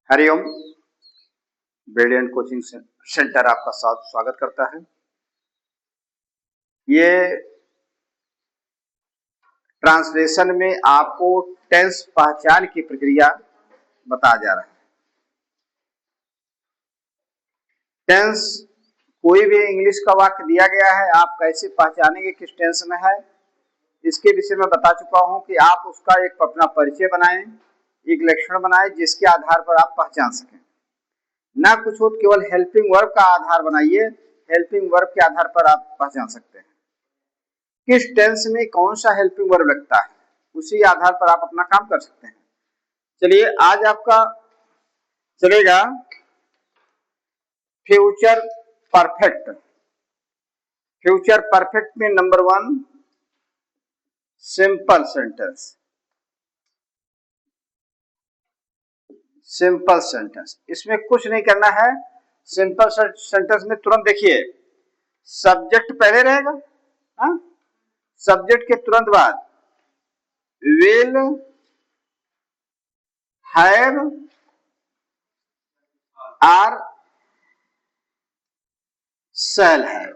Hariom. Brilliant coaching centre आपका स्वागत करता है। ये ट्रांसलेशन में आपको टेंस पहचान की प्रक्रिया बताया जा रहा है। टेंस कोई भी इंग्लिश का वाक्य दिया गया है, आप कैसे पहचानेंगे किस टेंस में है, इसके विषय में बता चुका हूं कि आप उसका एक अपना परिचय बनाएं, एक लक्षण बनाएं जिसके आधार पर आप पहचान सकें। ना कुछ हो, केवल हेल्पिंग वर्ब का आधार बनाइए, हेल्पिंग वर्ब के आधार पर आप पहचान सकते हैं किस टेंस में कौन सा हेल्पिंग वर्ब लगता है, उसी आधार पर आप अपना काम कर सकते हैं। चलिए आज आपका चलेगा फ्यूचर परफेक्ट। फ्यूचर परफेक्ट में number 1 simple sentence. Simple sentence इसमें कुछ नहीं करना है। सिंपल सेंटेंस में तुरंत देखिए सब्जेक्ट पहले रहेगा, हाँ? सब्जेक्ट के तुरंत बाद will have or shall have.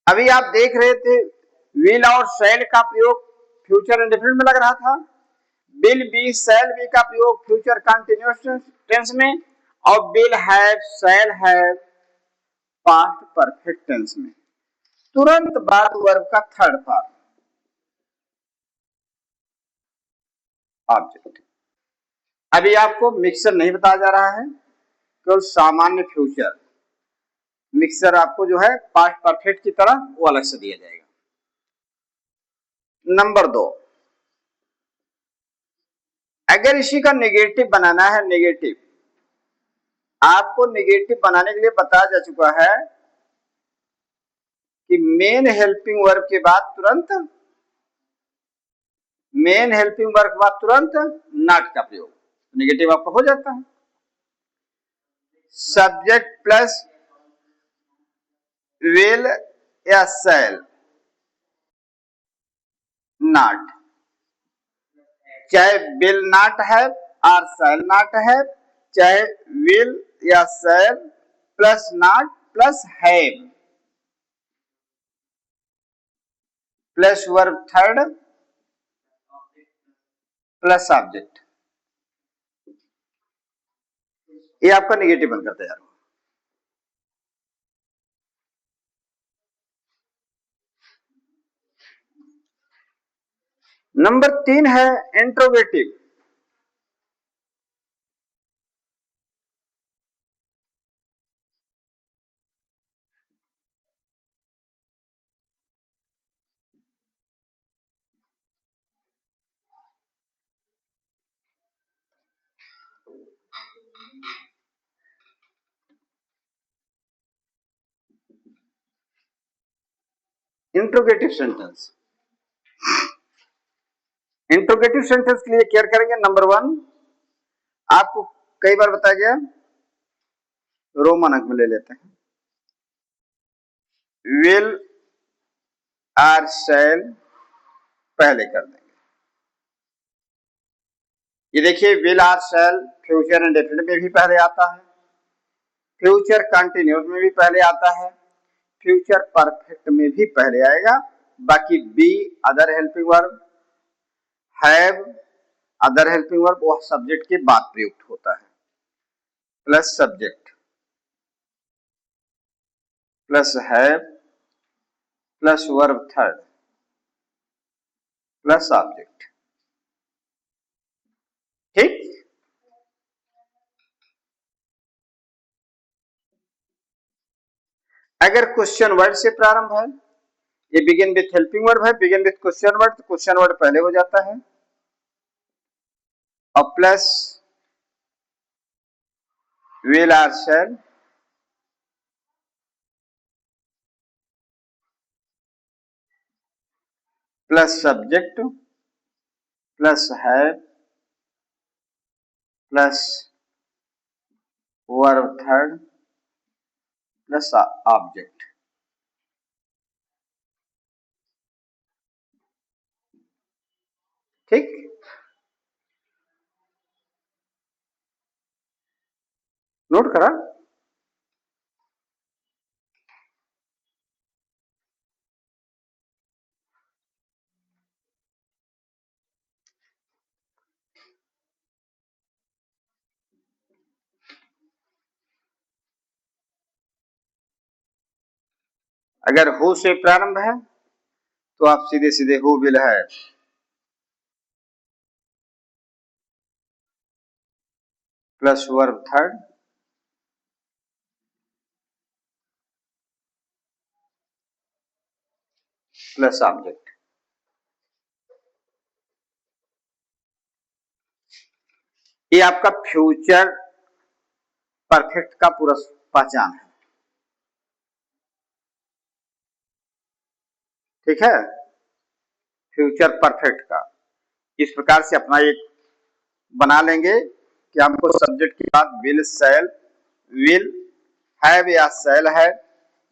अभी आप देख रहे थे विल और शैल का प्रयोग फ्यूचर इंडेफिनिट में लग रहा था, विल बी शैल बी का प्रयोग फ्यूचर कंटीन्यूअस टेंस में, और will have shall have past perfect tense में। तुरंत बाद वर्ब का थर्ड पार्ट ऑब्जेक्ट। अभी आपको मिक्सर नहीं बताया जा रहा है, केवल सामान्य फ्यूचर। मिक्सर आपको जो है पास्ट परफेक्ट की तरह वो अलग से दिया जाएगा। नंबर 2, अगर इसी का नेगेटिव बनाना है, नेगेटिव आपको नेगेटिव बनाने के लिए बताया जा चुका है कि मेन हेल्पिंग वर्ब के बाद तुरंत नॉट का प्रयोग, नेगेटिव आपका हो जाता है। सब्जेक्ट प्लस विल या शैल नॉट, चाहे विल नॉट है और शैल नॉट है, चाहे विल या शैल plus not plus have plus verb third plus object, ये आपका नेगेटिव बनकर तैयार हो। नंबर 3 है interrogative. Interrogative sentence, interrogative sentence के लिए केयर करेंगे। नंबर 1 आपको कई बार बताया गया, रोमन अंक में ले लेते हैं, विल आर शैल पहले कर देंगे। ये देखिए will or shall future indefinite में भी पहले आता है, फ्यूचर कंटिन्यूअस में भी पहले आता है, फ्यूचर परफेक्ट में भी पहले आएगा। बाकी be other helping verb, have other helping verb वह सब्जेक्ट के बाद प्रयुक्त होता है, plus subject plus have plus verb third plus object. ठीक, अगर क्वेश्चन वर्ड से प्रारंभ है, ये बिगिन विथ हेल्पिंग वर्ब है, बिगिन विथ क्वेश्चन वर्ड, तो क्वेश्चन वर्ड पहले हो जाता है, और plus will or shall plus subject plus have plus verb third plus object. ठीक, नोट करा। अगर हु से प्रारंभ है तो आप सीधे सीधे हु विल है plus verb third plus object. ये आपका फ्यूचर परफेक्ट का पूरा पहचान है। ठीक है, फ्यूचर परफेक्ट का इस प्रकार से अपना एक बना लेंगे कि हमको सब्जेक्ट के बाद विल शैल, विल हैव या शैल है,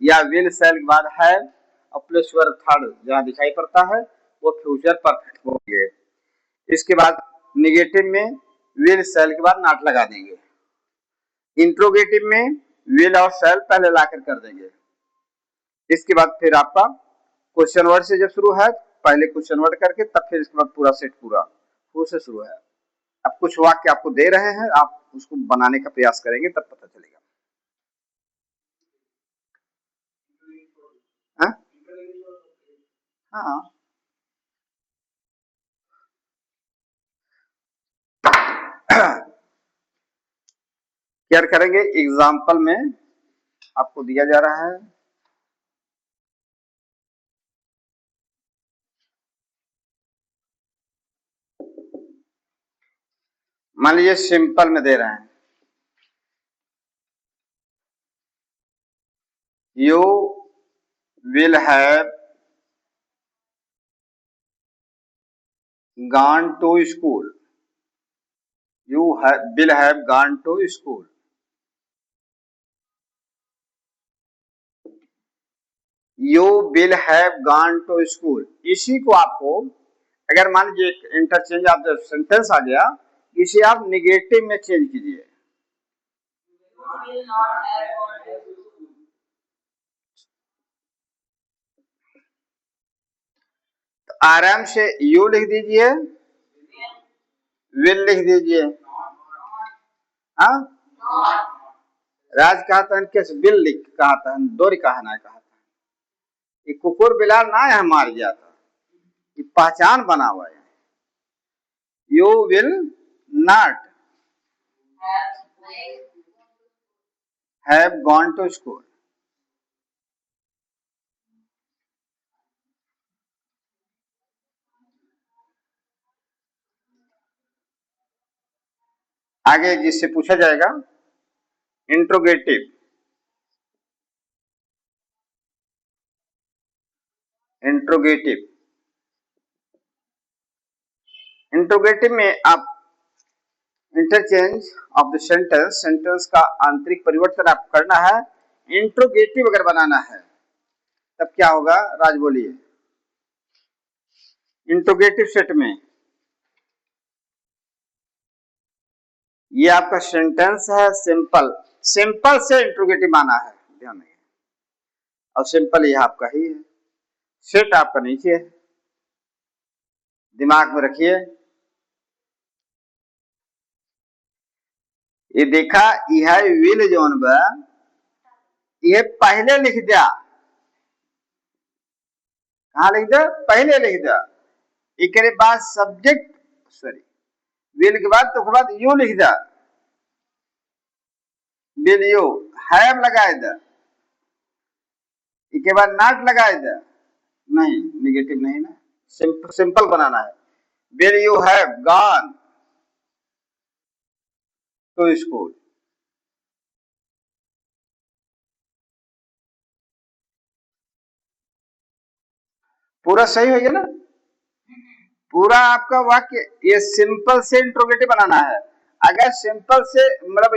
या विल शैल के बाद हैव और प्लस वर्ब थर्ड जहां दिखाई पड़ता है वो फ्यूचर परफेक्ट हो गए। इसके बाद निगेटिव में विल शैल के बाद नॉट लगा देंगे। इंट्रोगेटिव में विल और शैल पहले लाकर कर देंगे। इसके बाद फिर आपका क्वेश्चन वर्ड से जब शुरू है पहले क्वेश्चन वर्ड करके तब फिर इसके बाद पूरा सेट पूरा वो से शुरू है। अब कुछ वाक्य आपको दे रहे हैं, आप उसको बनाने का प्रयास करेंगे तब पता चलेगा। हाँ हाँ, क्या करेंगे एग्जाम्पल में आपको दिया जा रहा है। मान लीजिए सिंपल में दे रहे हैं, you will have gone to school, you will have gone to school. You will have gone to school, इसी को आपको अगर मान लीजिए इंटरचेंज आप जब सेंटेंस आ गया इसे आप निगेटिव में चेंज कीजिए। तो आराम से यू लिख दीजिए, विल लिख दीजिए। हाँ, राज कहा था कैसे विल लिख कहा था, दोरी कहा ना कहा था। ये कुकुर बिलाल ना है मार गया था, ये पहचान बना हुआ है। You will not have gone to school. आगे जिससे पूछा जाएगा इंट्रोगेटिव, इंट्रोगेटिव इंट्रोगेटिव में आप interchange of the sentence, sentence का आंतरिक परिवर्तन आप करना है। इंट्रोगेटिव अगर बनाना है तब क्या होगा राज बोलिए। इंट्रोगेटिव सेट में ये आपका सेंटेंस है सिंपल, सिंपल से इंट्रोगेटिव आना है, ध्यान नहीं। और सिंपल ये आपका ही है, सेट आपका नीचे है, दिमाग में रखिए। ये देखा यह विल जोन बा ये पहले लिख दिया, कहा लिख दिया पहले लिख दिया। एक बाद सब्जेक्ट सॉरी विल के बाद तो के बाद यू लिख दिया, विल यू हैव लगाए द, इसके बाद नॉट लगाए द, नहीं निगेटिव नहीं ना, सिंपल बनाना है। Will you have gone to school. पूरा सही हो गया ना, पूरा आपका वाक्य ये सिंपल से इंट्रोगेटिव बनाना है। अगर सिंपल से मतलब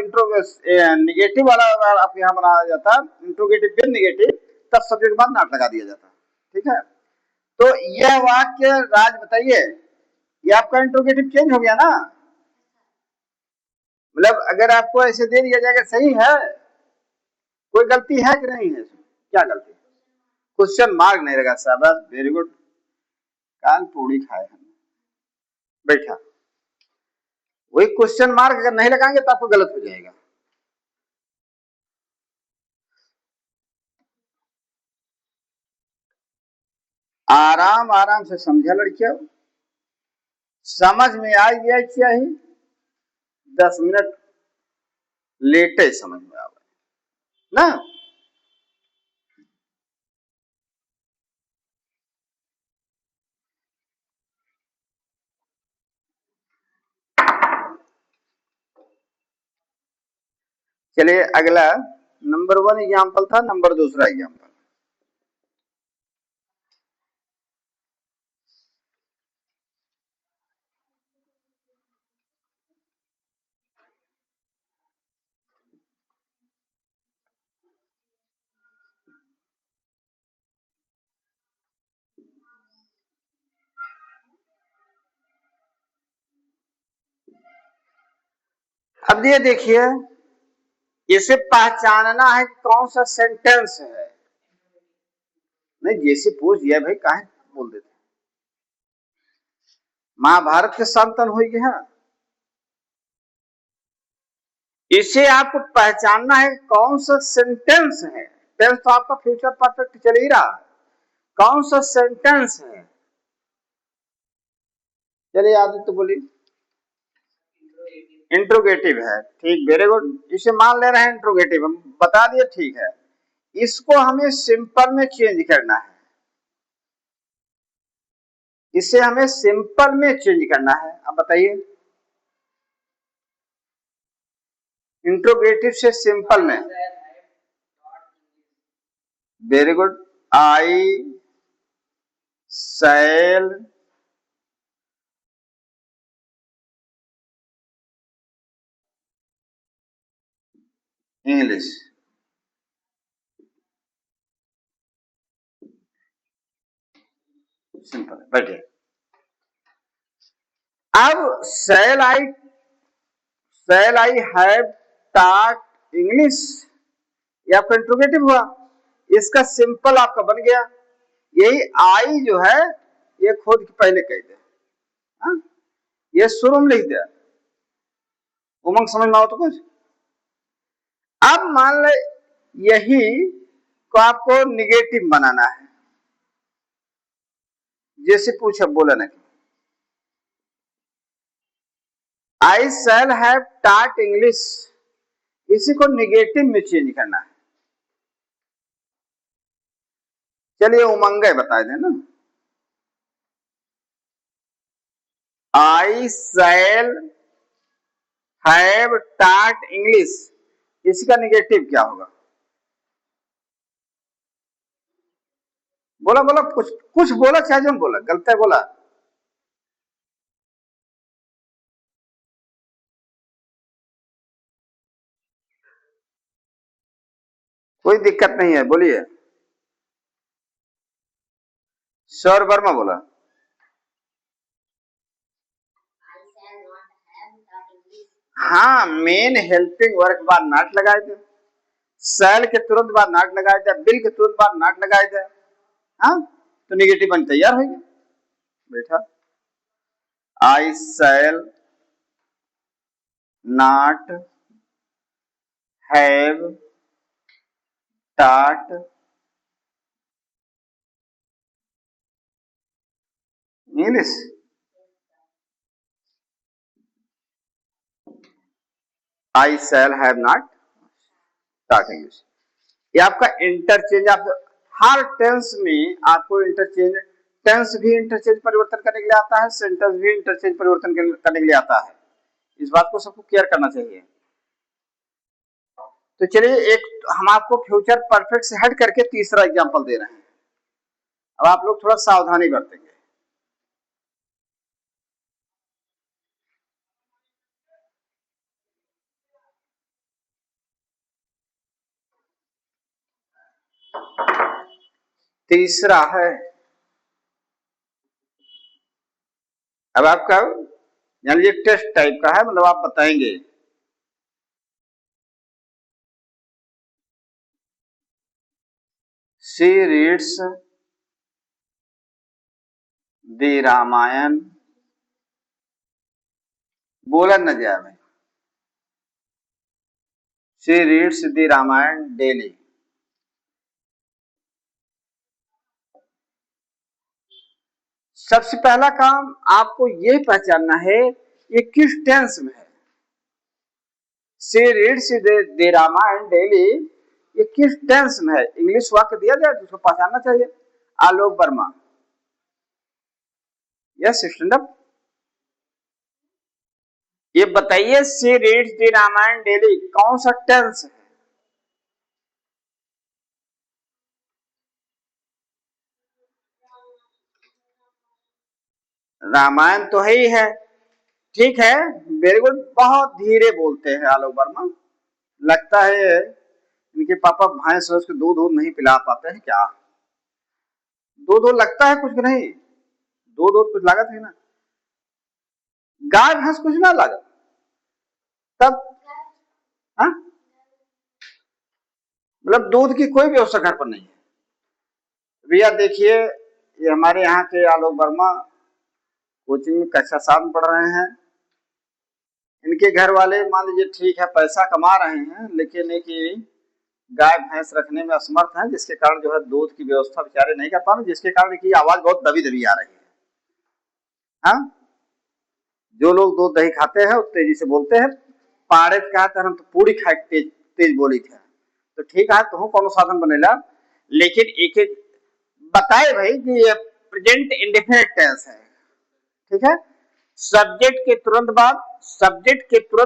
निगेटिव वाला आप यहाँ बनाया जाता इंट्रोगेटिव विद निगेटिव तब सब्जेक्ट बाद नॉट लगा दिया जाता। ठीक है, तो यह वाक्य राज बताइए ये आपका इंट्रोगेटिव चेंज हो गया ना। मतलब अगर आपको ऐसे दे दिया जाएगा सही है, कोई गलती है कि नहीं है इसमें? क्या गलती है? क्वेश्चन मार्क नहीं लगा साहब, वेरी गुड, कान पूड़ी खाए हम। बैठा, वही क्वेश्चन मार्क अगर नहीं लगाएंगे तो आपको गलत हो जाएगा। आराम आराम से समझा लड़कियों, समझ में आ गया क्या ही 10 मिनट लेटे समझ में आ गया ना। चलिए अगला, नंबर 1 एग्जाम्पल था, नंबर दूसरा एग्जाम्पल। अब ये देखिए, इसे पहचानना है कि कौन सा सेंटेंस है। नहीं जैसे पूछ दिया भाई, काहे बोल देते, महाभारत के संतन हुई है। इसे आपको पहचानना है कौन सा सेंटेंस है। टेंस तो आपका फ्यूचर परफेक्ट चल ही रहा है, कौन सा सेंटेंस है। चलिए आदित्य बोलिए। इंट्रोगेटिव है, ठीक, वेरी गुड, इसे मान ले रहे हैं इंट्रोगेटिव, हम बता दिए, ठीक है। इसको हमें सिंपल में चेंज करना है, इसे हमें सिंपल में चेंज करना है। अब बताइए, इंट्रोगेटिव से सिंपल में, वेरी गुड, आई शैल इंग्लिश, सिंपल है, बैठिए। अब शैल आई हैव टॉट इंग्लिश, ये आपका इंट्रोगेटिव हुआ, इसका सिंपल आपका बन गया। यही आई जो है ये खुद पहले कह दे, हाँ? ये शुरू में लिख दिया, उमंग समझ में आओ तो कुछ। अब मान ले यही को आपको निगेटिव बनाना है, जैसे पूछा बोला ना, आई शैल हैव टॉट इंग्लिश, इसी को निगेटिव में चेंज करना है। चलिए उमंग बता दें ना, आई शैल हैव टॉट इंग्लिश, इसका निगेटिव क्या होगा? बोला बोला, कुछ कुछ बोला, चाहे जो बोला, गलत है बोला। कोई दिक्कत नहीं है, बोलिए। सौर वर्मा बोला, हाँ, मेन हेल्पिंग वर्क बाद नॉट लगाए थे, शैल के तुरंत बाद नॉट लगाए थे, बिल के तुरंत बाद नॉट लगाए थे, हाँ, तो निगेटिव बन तैयार हो गया। बेटा, I shall not have taught English, I shall have not taught English. ये आपका इंटरचेंज, आप हर टेंस में आपको इंटरचेंज, टेंस भी इंटरचेंज परिवर्तन करने के लिए आता है, सेंटेंस भी इंटरचेंज परिवर्तन करने के लिए आता है, इस बात को सबको केयर करना चाहिए। तो चलिए एक, हम आपको फ्यूचर परफेक्ट से हट करके तीसरा एग्जांपल दे रहे हैं, अब आप लोग थोड़ा सावधानी बरतेंगे। तीसरा है, अब आपका यानी ये टेस्ट टाइप का है, मतलब आप बताएंगे शी रीड्स द रामायण, बोला न जाए भाई, she reads the Ramayana daily. सबसे पहला काम आपको ये पहचानना है ये किस टेंस में है। She reads the Ramayana daily, ये किस टेंस में है। इंग्लिश वाक्य दिया जाए तो उसको पहचानना चाहिए। Alok Verma, yes stand up. ये बताइए she reads the Ramayana daily कौन सा टेंस है। रामायण तो है ही है, ठीक है, वेरी गुड। बहुत धीरे बोलते हैं आलोक वर्मा, लगता है इनके पापा भैंस को दूध नहीं पिला पाते हैं क्या। दूध लगता है कुछ नहीं, दूध कुछ लागत है ना, गाय भैंस कुछ ना लागत तब। हाँ, मतलब दूध की कोई व्यवस्था घर पर नहीं है। भैया देखिए, ये हमारे यहाँ के आलोक वर्मा कोचिंग में कक्षा 7 में पढ़ रहे हैं। इनके घर वाले मान लीजिए ठीक है पैसा कमा रहे हैं, लेकिन एक गाय भैंस रखने में असमर्थ है, जिसके कारण जो है दूध की व्यवस्था बेचारे नहीं कर पा रहे, जिसके कारण की आवाज बहुत दबी दबी आ रही है। हाँ, जो लोग दूध दही खाते हैं वो तेजी से बोलते हैं। पाड़े कहते हैं हम तो पूरी खाए तेज तेज बोली थे, तो ठीक है तो कौन साधन बनेला। लेकिन एक एक बताए भाई कि ये प्रेजेंट इंडेफिनिट टेंस है, ठीक है। सब्जेक्ट के तुरंत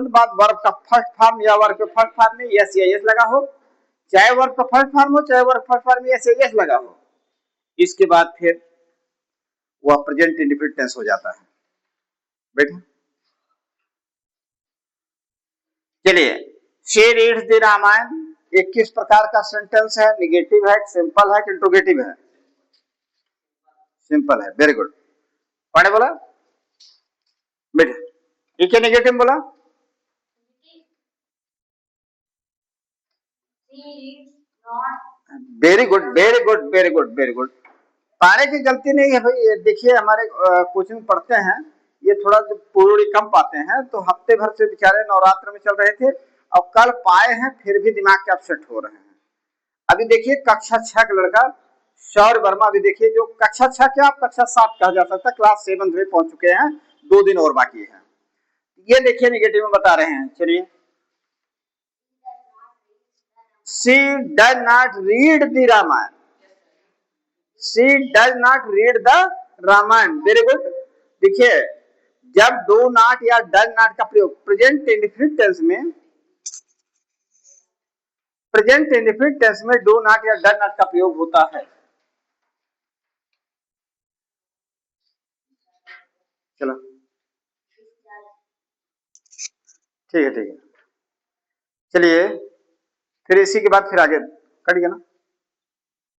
बाद वर्ब का फर्स्ट फॉर्म या वर्ब के फर्स्ट फॉर्म में यस या यस लगा हो, चाहे वर्ब का फर्स्ट फॉर्म हो चाहे वर्ब फर्स्ट फॉर्म में यस या यस लगा हो, इसके बाद फिर वह प्रेजेंट इंडेफिनिट टेंस हो जाता है बेटा। चलिए, शी रीड्स द रामायण, ये किस प्रकार का सेंटेंस है, निगेटिव है, सिंपल है कि इंट्रोगेटिव है। सिंपल है, वेरी गुड। पढ़े बोला बेटा, ये क्या निगेटिव बोला। Very good very good very good very good. पारे की गलती नहीं है भाई। देखिए हमारे कोचिंग पढ़ते हैं, ये थोड़ा पूरी कम पाते हैं, तो हफ्ते भर से बेचारे नवरात्र में चल रहे थे और कल पाए हैं फिर भी दिमाग के अपसेट हो रहे हैं। अभी देखिए कक्षा 6 का लड़का शौर्य वर्मा, अभी देखिए जो कक्षा 6 क्या आप कक्षा 7 कहा जा सकता है, क्लास 7 में पहुंच चुके हैं, 2 दिन और बाकी है। ये देखिए निगेटिव में बता रहे हैं। चलिए, she does not read the Ramayana, she does not read the Ramayana, very good. देखिए जब डू नॉट या डज नॉट का प्रयोग प्रेजेंट इंडेफिनिट टेंस में, प्रेजेंट इंडेफिनिट टेंस में डू नॉट या डज नॉट का प्रयोग होता है। चलो ठीक है ठीक है। चलिए फिर इसी के बाद फिर आगे कट गया ना।